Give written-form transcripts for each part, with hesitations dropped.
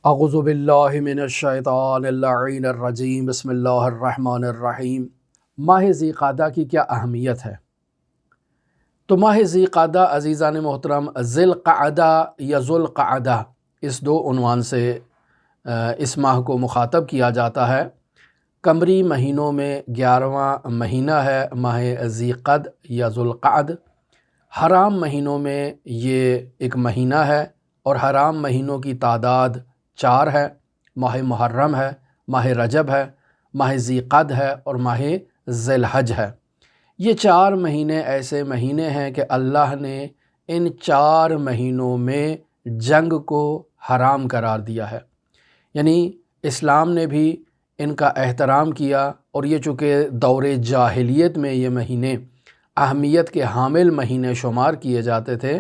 اعوذ باللہ من الشیطان اللعین الرجیم بسم اللہ الرحمن الرحیم۔ ماہ ذی قعدہ کی کیا اہمیت ہے؟ تو ماہ ذی قعدہ عزیزان محترم، ذی القعدہ یا ذو القعدہ، اس دو عنوان سے اس ماہ کو مخاطب کیا جاتا ہے۔ قمری مہینوں میں 11واں مہینہ ہے ماہ ذی قعد یا ذو القعد۔ حرام مہینوں میں یہ ایک مہینہ ہے اور حرام مہینوں کی تعداد 4 ہے۔ ماہ محرم ہے، ماہ رجب ہے، ماہ ذی قعد ہے اور ماہ ذی الحج ہے۔ یہ 4 مہینے ایسے مہینے ہیں کہ اللہ نے ان 4 مہینوں میں جنگ کو حرام قرار دیا ہے، یعنی اسلام نے بھی ان کا احترام کیا، اور یہ چونکہ دور جاہلیت میں یہ مہینے اہمیت کے حامل مہینے شمار کیے جاتے تھے،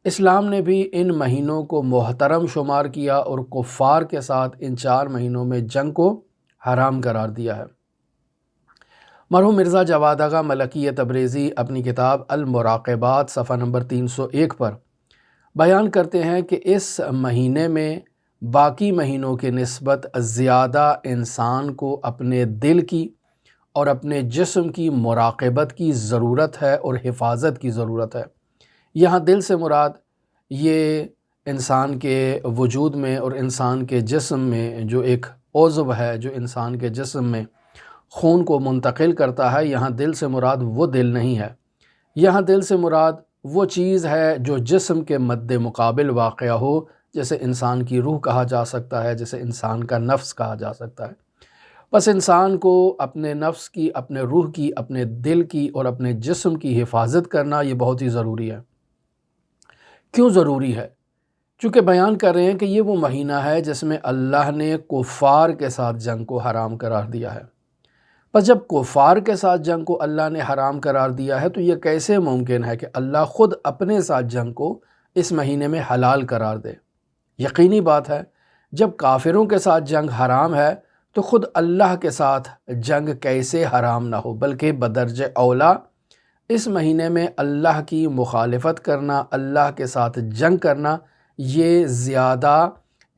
اسلام نے بھی ان مہینوں کو محترم شمار کیا اور کفار کے ساتھ ان 4 مہینوں میں جنگ کو حرام قرار دیا ہے۔ مرحوم مرزا جواد آغا ملکی تبریزی اپنی کتاب المراقبات صفحہ نمبر 301 پر بیان کرتے ہیں کہ اس مہینے میں باقی مہینوں کے نسبت زیادہ انسان کو اپنے دل کی اور اپنے جسم کی مراقبت کی ضرورت ہے اور حفاظت کی ضرورت ہے۔ یہاں دل سے مراد یہ انسان کے وجود میں اور انسان کے جسم میں جو ایک عضو ہے جو انسان کے جسم میں خون کو منتقل کرتا ہے، یہاں دل سے مراد وہ دل نہیں ہے، یہاں دل سے مراد وہ چیز ہے جو جسم کے مد مقابل واقع ہو، جیسے انسان کی روح کہا جا سکتا ہے، جیسے انسان کا نفس کہا جا سکتا ہے۔ بس انسان کو اپنے نفس کی، اپنے روح کی، اپنے دل کی اور اپنے جسم کی حفاظت کرنا یہ بہت ہی ضروری ہے۔ کیوں ضروری ہے؟ چونکہ بیان کر رہے ہیں کہ یہ وہ مہینہ ہے جس میں اللہ نے کفار کے ساتھ جنگ کو حرام قرار دیا ہے۔ پس جب کفار کے ساتھ جنگ کو اللہ نے حرام قرار دیا ہے تو یہ کیسے ممکن ہے کہ اللہ خود اپنے ساتھ جنگ کو اس مہینے میں حلال قرار دے؟ یقینی بات ہے، جب کافروں کے ساتھ جنگ حرام ہے تو خود اللہ کے ساتھ جنگ کیسے حرام نہ ہو، بلکہ بدرجہ اولا اس مہینے میں اللہ کی مخالفت کرنا، اللہ کے ساتھ جنگ کرنا، یہ زیادہ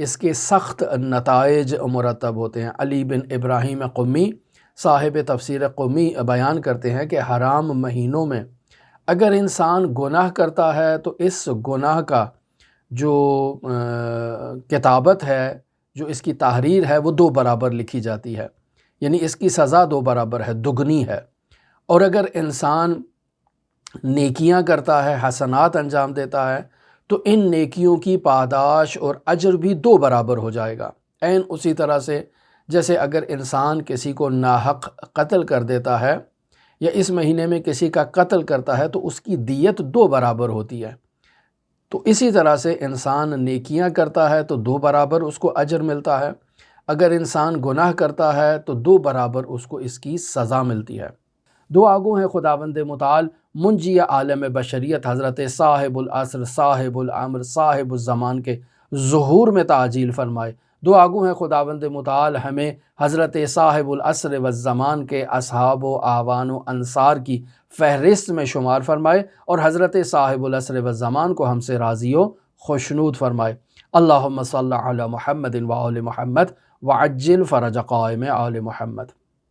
اس کے سخت نتائج مرتب ہوتے ہیں۔ علی بن ابراہیم قمی صاحب تفسیر قمی بیان کرتے ہیں کہ حرام مہینوں میں اگر انسان گناہ کرتا ہے تو اس گناہ کا جو کتابت ہے، جو اس کی تحریر ہے، وہ 2 برابر لکھی جاتی ہے، یعنی اس کی سزا 2 برابر ہے، دگنی ہے۔ اور اگر انسان نیکیاں کرتا ہے، حسنات انجام دیتا ہے، تو ان نیکیوں کی پاداش اور اجر بھی 2 برابر ہو جائے گا۔ عین اسی طرح سے جیسے اگر انسان کسی کو ناحق قتل کر دیتا ہے یا اس مہینے میں کسی کا قتل کرتا ہے تو اس کی دیت 2 برابر ہوتی ہے، تو اسی طرح سے انسان نیکیاں کرتا ہے تو 2 برابر اس کو اجر ملتا ہے، اگر انسان گناہ کرتا ہے تو 2 برابر اس کو اس کی سزا ملتی ہے۔ دعا گو ہیں خداوند متعال منجی عالم بشریت حضرت صاحب العصر، صاحب الامر، صاحب الزمان کے ظہور میں تعجیل فرمائے۔ دعا گو ہیں خداوند متعال ہمیں حضرت صاحب العصر والزمان کے اصحاب و اعوان و انصار کی فہرست میں شمار فرمائے، اور حضرت صاحب العصر والزمان کو ہم سے راضی و خوشنود فرمائے۔ اللہم صلی علی محمد و آل محمد وعجل فرج قائم آل محمد۔